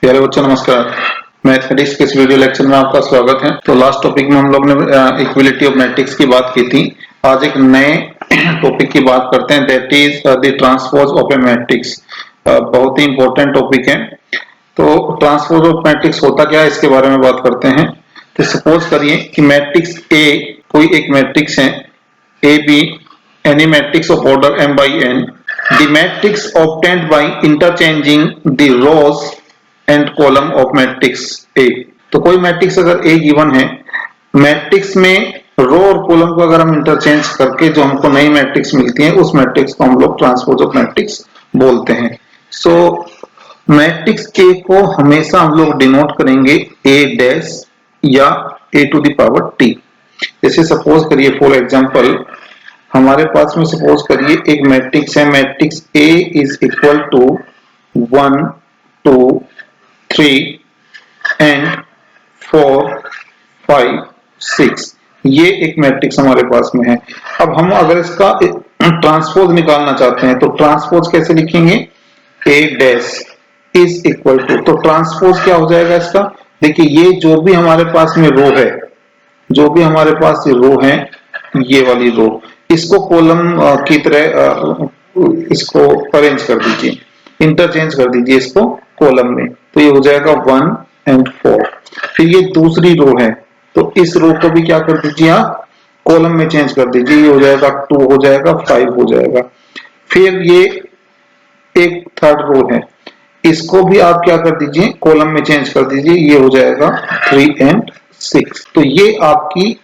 प्यारे बच्चों नमस्कार। मैथमेटिक्स के इस वीडियो लेक्चर में आपका स्वागत है। तो लास्ट टॉपिक में हम लोग ने इक्विलिटी ऑफ मैट्रिक्स की बात की थी। आज एक नए टॉपिक की बात करते हैं, that is the transpose of A matrix. बहुत ही इंपॉर्टेंट टॉपिक है। तो ट्रांसपोज ऑफ मैट्रिक्स होता क्या है, इसके बारे में बात करते हैं। तो सपोज करिए कि मैट्रिक्स ए कोई एक मैट्रिक्स है, A B any matrix of order m by n, the matrix obtained by interchanging the rows and column of matrix A। तो कोई मैट्रिक्स अगर A गिवन है, मैट्रिक्स में रो और कॉलम को अगर हम इंटरचेंज करके जो हमको नई मैट्रिक्स मिलती है, उस मैट्रिक्स को हम लोग ट्रांसपोज ऑफ मैट्रिक्स बोलते हैं। सो मैट्रिक्स A को हमेशा हम लोग डिनोट करेंगे A डैश या A to the power T। जैसे सपोज करिए फॉर एग्जांपल हमारे पास में सपोज करिए एक मैट्रिक्स है, matrix A is equal to 1 2 3 and 4 5 6। ये एक मैट्रिक्स हमारे पास में है। अब हम अगर इसका ट्रांसपोज निकालना चाहते हैं तो ट्रांसपोज कैसे लिखेंगे, A dash is equal to, तो ट्रांसपोज क्या हो जाएगा इसका, देखिए ये जो भी हमारे पास में रो है, जो भी हमारे पास रो है, ये वाली रो, इसको कॉलम की तरह इसको अरेंज कर दीजिए, इंटरचेंज कर दीजिए इसको कॉलम में, तो ये हो जाएगा 1 एंड 4। फिर ये दूसरी रो है, तो इस रो को भी क्या कर दीजिए आप, कॉलम में चेंज कर दीजिए, ये हो जाएगा 2 हो जाएगा 5 हो जाएगा। फिर ये एक थर्ड रो है, इसको भी आप क्या कर दीजिए, कॉलम में चेंज कर दीजिए, ये हो जाएगा 3 एंड 6। तो ये आपकी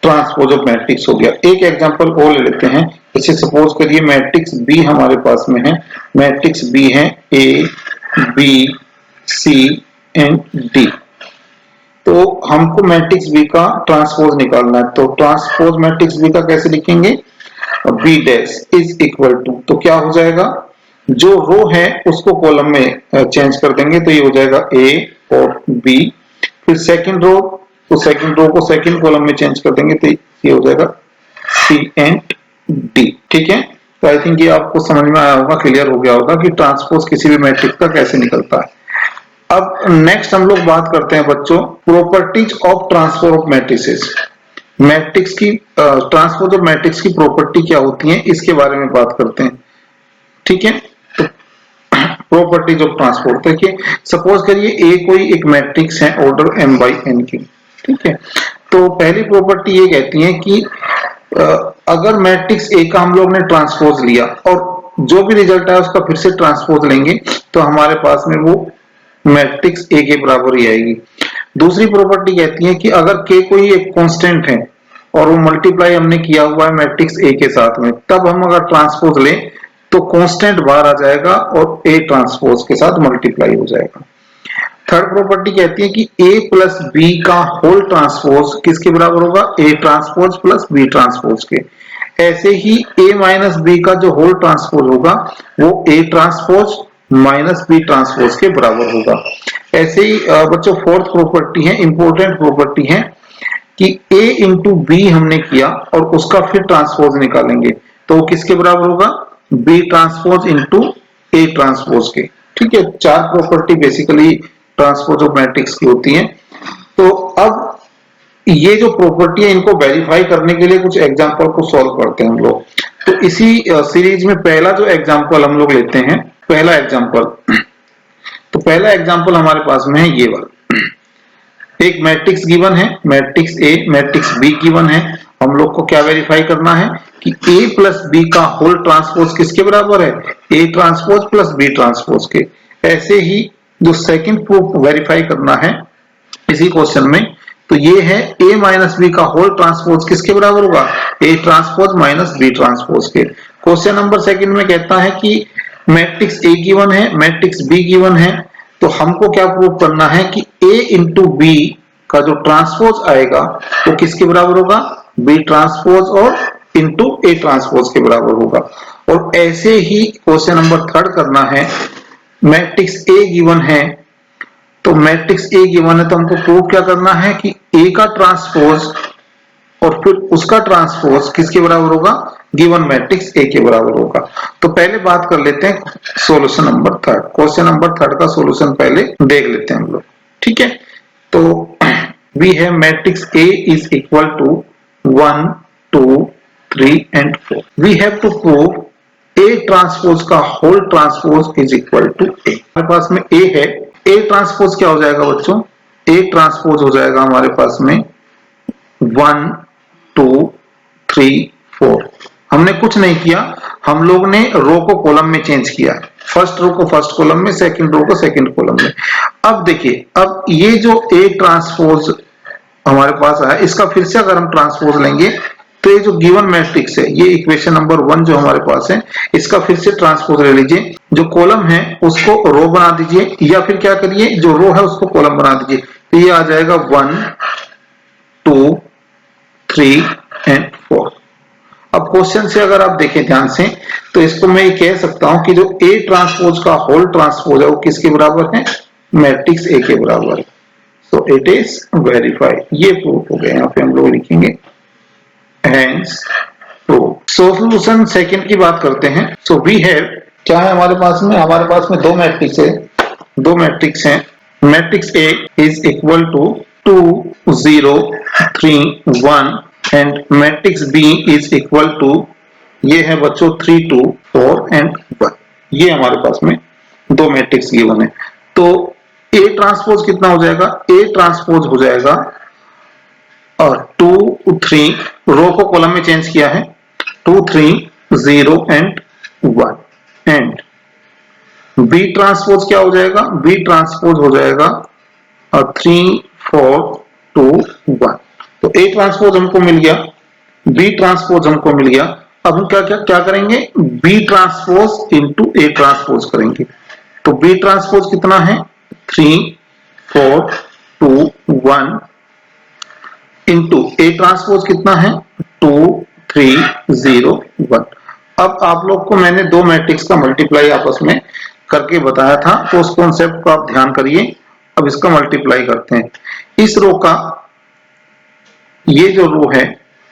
ट्रांसपोज ऑफ मैट्रिक्स हो गया। एक एग्जांपल और ले लेते हैं। जैसे सपोज करिए मैट्रिक्स बी हमारे पास में है, मैट्रिक्स बी है A B C and D. तो हमको मैट्रिक्स बी का ट्रांसपोज निकालना है, तो ट्रांसपोज मैट्रिक्स बी का कैसे लिखेंगे, B dash is equal to, तो क्या हो जाएगा, जो रो है उसको कॉलम में चेंज कर देंगे, तो ये हो जाएगा ए और बी। फिर सेकंड रो, तो सेकंड रो को सेकंड कॉलम में चेंज कर देंगे, तो ये हो जाएगा सी एंड डी। ठीक है, तो आई थिंक ये आपको समझ में आया होगा, क्लियर हो गया होगा कि ट्रांसपोज किसी भी मैट्रिक्स का कैसे निकलता है। अब नेक्स्ट हम लोग बात करते हैं बच्चों, properties of transpose of matrices. Matrix की ट्रांसपोज ऑफ मैट्रिक्स की प्रॉपर्टी क्या होती है, इसके बारे में बात करते हैं। ठीक है, प्रॉपर्टीज ऑफ ट्रांसपोज। देखिए सपोज करिए ए कोई एक मैट्रिक्स है ऑर्डर m by n की। ठीक है, तो पहली प्रॉपर्टी ये कहती है कि अगर मैट्रिक्स ए का हम लोग ने ट्रांसपोज लिया और जो भी रिजल्ट है उसका फिर से ट्रांसपोज लेंगे, तो हमारे पास में वो मैट्रिक्स ए के बराबर ही आएगी। दूसरी प्रॉपर्टी कहती है कि अगर के कोई एक कांस्टेंट है और वो मल्टीप्लाई हमने किया हुआ है मैट्रिक्स ए के साथ में, तब हम अगर ट्रांसपोज लें तो कांस्टेंट बाहर आ जाएगा और ए ट्रांसपोज के साथ मल्टीप्लाई हो जाएगा। थर्ड प्रॉपर्टी कहती है कि a प्लस बी का होल ट्रांसपोज किसके बराबर होगा, a transpose plus b transpose के। ऐसे ही a माइनस बी का जो होल ट्रांसपोज होगा वो a transpose minus b transpose के बराबर होगा। ऐसे ही बच्चों फोर्थ प्रॉपर्टी है, इंपॉर्टेंट प्रॉपर्टी है कि a इंटू बी हमने किया और उसका फिर ट्रांसपोज निकालेंगे, तो किसके बराबर होगा, b transpose into a transpose के। ठीक है, चार property basically transpose of matrix की होती है। तो अब ये जो प्रॉपर्टी है इनको वेरीफाई करने के लिए कुछ एग्जांपल को सॉल्व करते हैं हम लोग। तो इसी सीरीज में पहला जो एग्जांपल हम लोग लेते हैं, पहला एग्जांपल, तो पहला एग्जांपल हमारे पास में है ये वाला। एक मैट्रिक्स गिवन है, matrix A matrix be given है। हम लोग को क्या वेरीफाई करना है कि a प्लस बी का होल ट्रांसपोज किसके बराबर है, a transpose plus b transpose के। ऐसे ही जो सेकंड प्रूफ वेरीफाई करना है इसी क्वेश्चन में, तो ये है a माइनस बी का होल ट्रांसपोज किसके बराबर होगा, a transpose minus b transpose के। क्वेश्चन नंबर सेकंड में कहता है कि मैट्रिक्स a गिवन है, मैट्रिक्स b गिवन है, तो हमको क्या प्रूव करना है कि a इंटू बी का जो ट्रांसपोज आएगा वो किसके बराबर होगा, b ट्रांसपोज और इंटू a ट्रांसपोज के बराबर होगा। और ऐसे ही क्वेश्चन नंबर थर्ड करना है, मैट्रिक्स A गिवन है, तो मैट्रिक्स A गिवन है तो हमको प्रूव क्या करना है कि A का ट्रांसपोज और फिर उसका ट्रांसपोज किसके बराबर होगा, गिवन मैट्रिक्स ए के बराबर होगा। तो पहले बात कर लेते हैं solution number third, question number third का सॉल्यूशन पहले देख लेते हैं हम लोग, ठीक है। तो we have matrix A is equal to 1 2 3 and 4। We have to prove A transpose का whole transpose is equal to A. हमारे पास में ए है, ए ट्रांसपोज क्या हो जाएगा बच्चों, ए ट्रांसपोज हो जाएगा हमारे पास में 1 2 3 4। हमने कुछ नहीं किया, हम लोग ने रो को कॉलम में चेंज किया, फर्स्ट रो को फर्स्ट कॉलम में, सेकंड रो को सेकंड कॉलम में। अब देखिए, अब ये जो ए ट्रांसपोज हमारे पास है, इसका फिर से अगर हम ट्रांसपोज लेंगे तो ये जो गिवन मैट्रिक्स है, ये इक्वेशन नंबर 1 जो हमारे पास है, इसका फिर से ट्रांसपोज ले लीजिए। जो कॉलम है उसको रो बना दीजिए, या फिर क्या करिए, जो रो है उसको कॉलम बना दीजिए। तो ये आ जाएगा 1 2 3 एंड 4। अब क्वेश्चन से अगर आप देखें ध्यान से, तो इसको मैं ये कह सकता हूं कि जो ए ट्रांसपोज का होल ट्रांसपोज है वो किसके बराबर है, मैट्रिक्स ए के बराबर है। सो इट इज वेरीफाइड, ये प्रूफ हो गया। यहाँ पे हम लोग लिखेंगे Hence, सॉल्यूशन सेकंड की बात करते हैं। सो वी हैव, क्या है हमारे पास में दो मैट्रिक्स हैं। Matrix A is equal to 2 0 3 1 and matrix B is equal to, ये है बच्चों 3 2 4 एंड 1। ये हमारे पास में दो मैट्रिक्स गिवन है। तो ए ट्रांसपोज कितना हो जाएगा, ए ट्रांसपोज हो जाएगा और 2 3, रो को कॉलम में चेंज किया है, 2 3 0 एंड 1 एंड बी ट्रांसपोज क्या हो जाएगा, बी ट्रांसपोज हो जाएगा 3 4 2 1। तो ए ट्रांसपोज हमको मिल गया, बी ट्रांसपोज हमको मिल गया। अब हम क्या करेंगे, B transpose into A transpose करेंगे। तो बी ट्रांसपोज कितना है, 3 4 2 1 इंटू ए ट्रांसपोज कितना है, 2 3 0 1। अब आप लोग को मैंने दो मैट्रिक्स का मल्टीप्लाई आपस में करके बताया था, तो उस कॉन्सेप्ट को आप ध्यान करिए। अब इसका मल्टीप्लाई करते हैं। इस रो का, ये जो रो है,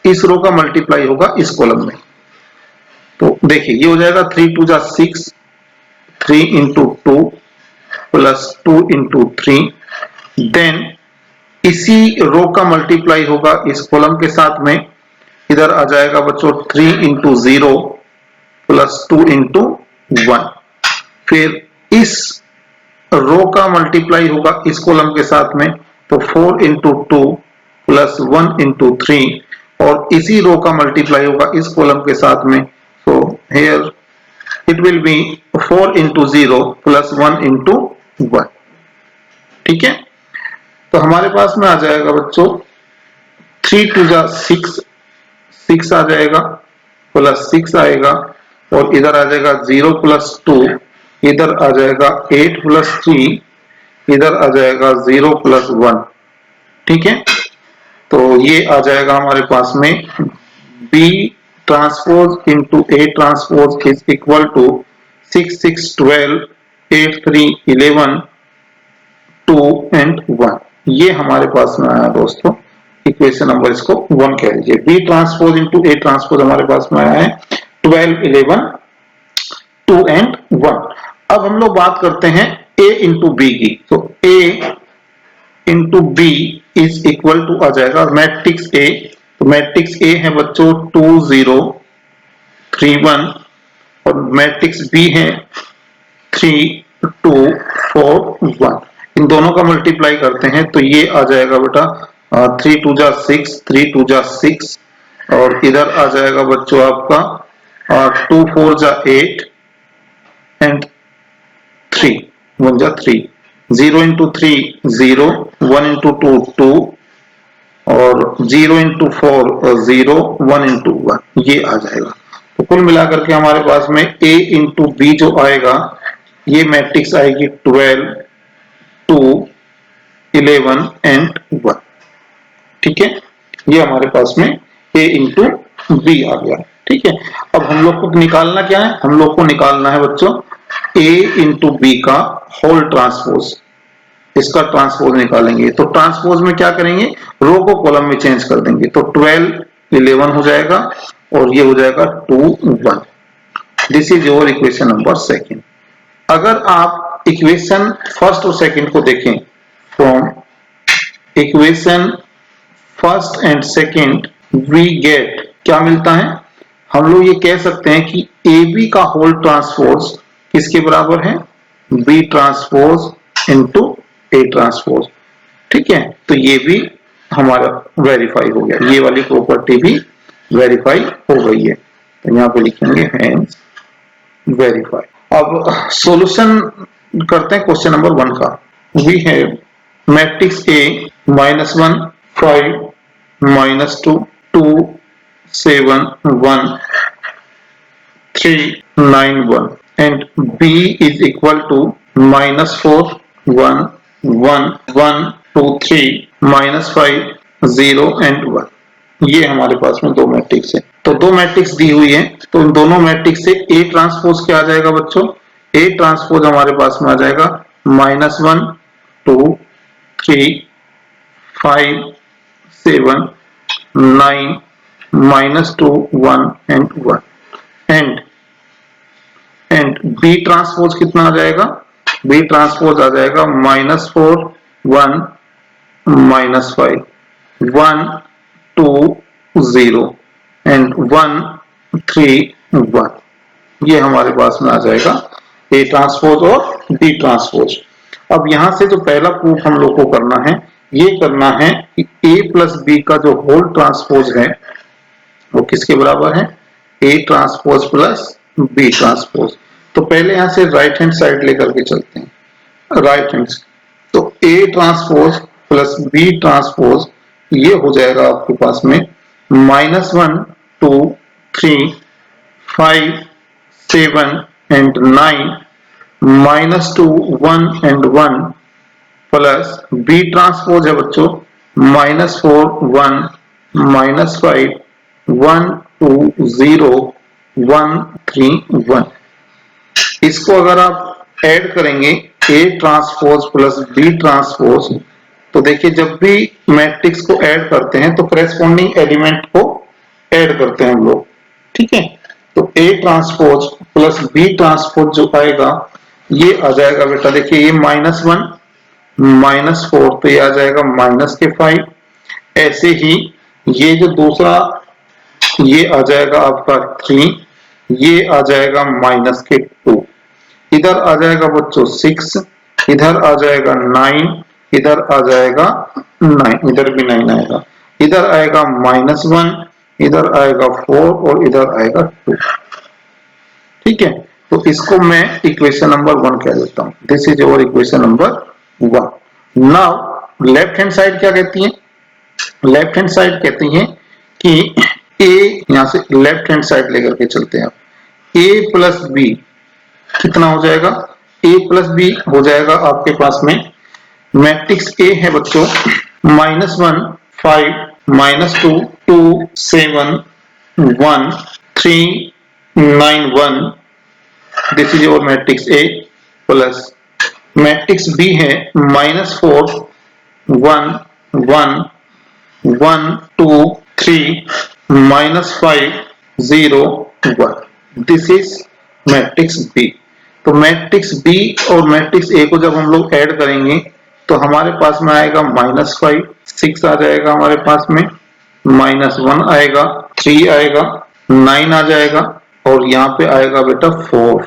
इस रो का मल्टीप्लाई होगा इस कॉलम में। तो देखिए ये हो जाएगा 3 2 जा 6, 3 इंटू 2 प्लस 2 इंटू 3। देन इसी रो का मल्टीप्लाई होगा इस कॉलम के साथ में, इधर आ जाएगा बच्चों 3 इंटू 0 प्लस 2 इंटू 1। फिर इस रो का मल्टीप्लाई होगा इस कॉलम के साथ में, तो 4 इंटू 2 प्लस 1 इंटू 3। और इसी रो का मल्टीप्लाई होगा इस कॉलम के साथ में, so here it will be 4 into 0 plus 1 into 1। ठीक है, तो हमारे पास में आ जाएगा बच्चों 3 2 जा 6, 6 आ जाएगा प्लस 6 आएगा, और इधर आ जाएगा 0 प्लस 2, इधर आ जाएगा 8 प्लस 3, इधर आ जाएगा 0 प्लस 1। ठीक है, तो ये आ जाएगा हमारे पास में B transpose into A transpose is equal to 6 6 12 8 3 11 2 and 1। ये हमारे पास में आया दोस्तों, इक्वेशन नंबर इसको 1 कह लीजिए। B transpose into A transpose हमारे पास में आया है 12 11 2 एंड 1। अब हम लोग बात करते हैं ए इंटू बी की। तो A into B is equal to आ जाएगा मैट्रिक्स ए। तो मैट्रिक्स ए है बच्चों 2 0 3 1 और मैट्रिक्स बी है 3 2 4 1। इन दोनों का मल्टीप्लाई करते हैं तो ये आ जाएगा बेटा 3 2 जा 6, 3 2 जा 6, और इधर आ जाएगा बच्चों आपका 2 4 जा 8 एंड 3 1 जा 3। 0 इंटू 3 0, 1 इंटू 2 2 और 0 इंटू 4 0, 1 इंटू 1 ये आ जाएगा। तो कुल मिलाकर के हमारे पास में a इंटू बी जो आएगा, ये मैट्रिक्स आएगी 12 2 11 एंड 1। ठीक है, ये हमारे पास में a इंटू बी आ गया। ठीक है, अब हम लोग को निकालना क्या है, हम लोग को निकालना है बच्चों a इंटू बी का होल ट्रांसपोज। इसका ट्रांसपोज निकालेंगे। तो ट्रांसपोज में क्या करेंगे, रो को कॉलम में चेंज कर देंगे। तो 12 11 हो जाएगा और ये हो जाएगा 2 1। This is your equation number second. अगर आप इक्वेशन फर्स्ट और सेकंड को देखें, from equation first and second we get, क्या मिलता है, हम लोग ये कह सकते हैं कि ए बी का होल ट्रांसपोज किसके बराबर है, B transpose into A transpose. ठीक है, तो ये भी हमारा वेरीफाई हो गया, ये वाली प्रॉपर्टी भी वेरीफाई हो गई है। तो यहाँ पे लिखेंगे हैंस वेरीफाई। अब सॉल्यूशन करते हैं क्वेश्चन नंबर 1 का। We have matrix A -1 5 -2 2 7 1 3 9 1 and b is equal to -4 1 1 1 2 3 -5 0 and 1। ये हमारे पास में दो मैट्रिक्स है। तो दो मैट्रिक्स दी हुई है, तो इन दोनों मैट्रिक्स से ए ट्रांसपोज क्या आ जाएगा बच्चों, ए ट्रांसपोज हमारे पास में आ जाएगा -1 2 3 5 7 9 -2 1 and 1 एंड बी ट्रांसपोज कितना आ जाएगा, बी ट्रांसपोज आ जाएगा -4 1 -5 1 2 0 एंड 1 3 1। ये हमारे पास में आ जाएगा ए ट्रांसपोज और बी ट्रांसपोज। अब यहां से जो पहला प्रूफ हम लोग को करना है, ये करना है कि ए प्लस बी का जो होल ट्रांसपोज है वो किसके बराबर है, A transpose plus B transpose. तो पहले यहां से राइट हैंड साइड लेकर के चलते हैं, राइट हैंड। तो A transpose plus B transpose ये हो जाएगा आपके पास में -1 2 3 5 7 and 9 -2 1 and 1 plus B transpose है बच्चों -4 1 -5 1 2 0 1 3 1। इसको अगर आप ऐड करेंगे A transpose plus B transpose, तो देखिए जब भी मैट्रिक्स को ऐड करते हैं तो करेस्पॉन्डिंग एलिमेंट को ऐड करते हैं हम लोग। ठीक है, तो A transpose plus B transpose जो आएगा ये आ जाएगा बेटा, देखिए ये -1 -4 तो ये आ जाएगा -5। ऐसे ही ये जो दूसरा ये आ जाएगा आपका 3, ये आ जाएगा -2, इधर आ जाएगा बच्चों 6, इधर आ जाएगा 9, इधर आ जाएगा 9, इधर भी 9 आएगा, इधर आएगा -1, इधर आएगा 4 और इधर आएगा 2। ठीक है, तो इसको मैं इक्वेशन नंबर 1 कह देता हूं। This is your equation number 1। Now left hand side क्या कहती है, लेफ्ट हैंड साइड कहती है कि ए, यहां से लेफ्ट हैंड साइड लेकर के चलते हैं आप, ए प्लस बी कितना हो जाएगा, ए प्लस बी हो जाएगा आपके पास में मैट्रिक्स ए है बच्चों -1 5 -2 2 7 1 3 9 1। This is your matrix A plus matrix B है -4 1 1 1 2 3 -5 0 1। This is matrix B. तो मैट्रिक्स बी और मैट्रिक्स ए को जब हम लोग ऐड करेंगे तो हमारे पास में आएगा -5 6 आ जाएगा, हमारे पास में -1 आएगा, 3 आएगा, 9 आ जाएगा और यहाँ पे आएगा बेटा 4,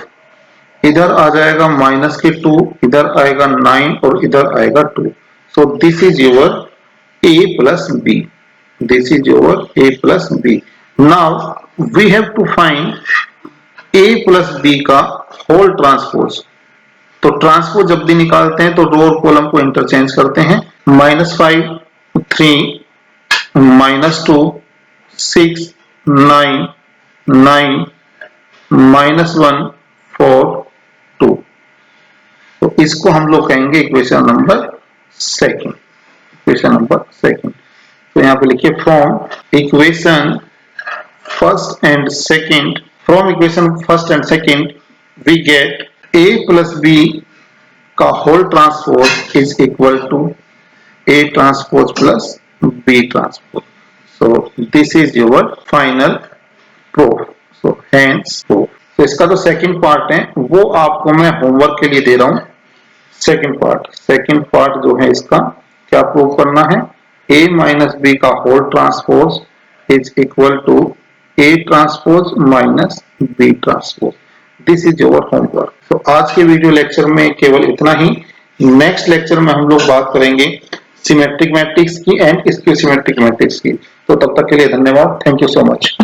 इधर आ जाएगा -2, इधर आएगा 9 और इधर आएगा 2। So this is your a plus B, this is your a plus B. Now we have to find a plus B का होल ट्रांसपोज। तो ट्रांसपोज जब भी निकालते हैं तो रो और कॉलम को इंटरचेंज करते हैं, -5 3 -2 6 9 9 -1 4 2। तो इसको हम लोग कहेंगे equation number second, equation number second. तो यहाँ पे लिखिए from equation first and second, from equation first and second we get a plus b का whole transpose is equal to a transpose plus b transpose. So this is your final proof. So hence proof. तो इसका जो second part है वो आपको मैं homework के लिए दे रहा हूं। सेकंड पार्ट जो है इसका क्या प्रूव करना है, a माइनस बी का whole transpose is equal to a transpose minus b transpose. This is your homework. तो आज के वीडियो लेक्चर में केवल इतना ही। नेक्स्ट लेक्चर में हम लोग बात करेंगे सिमेट्रिक मैट्रिक्स की एंड स्क्यू सिमेट्रिक मैट्रिक्स की। तो तब तक के लिए धन्यवाद। Thank you so much.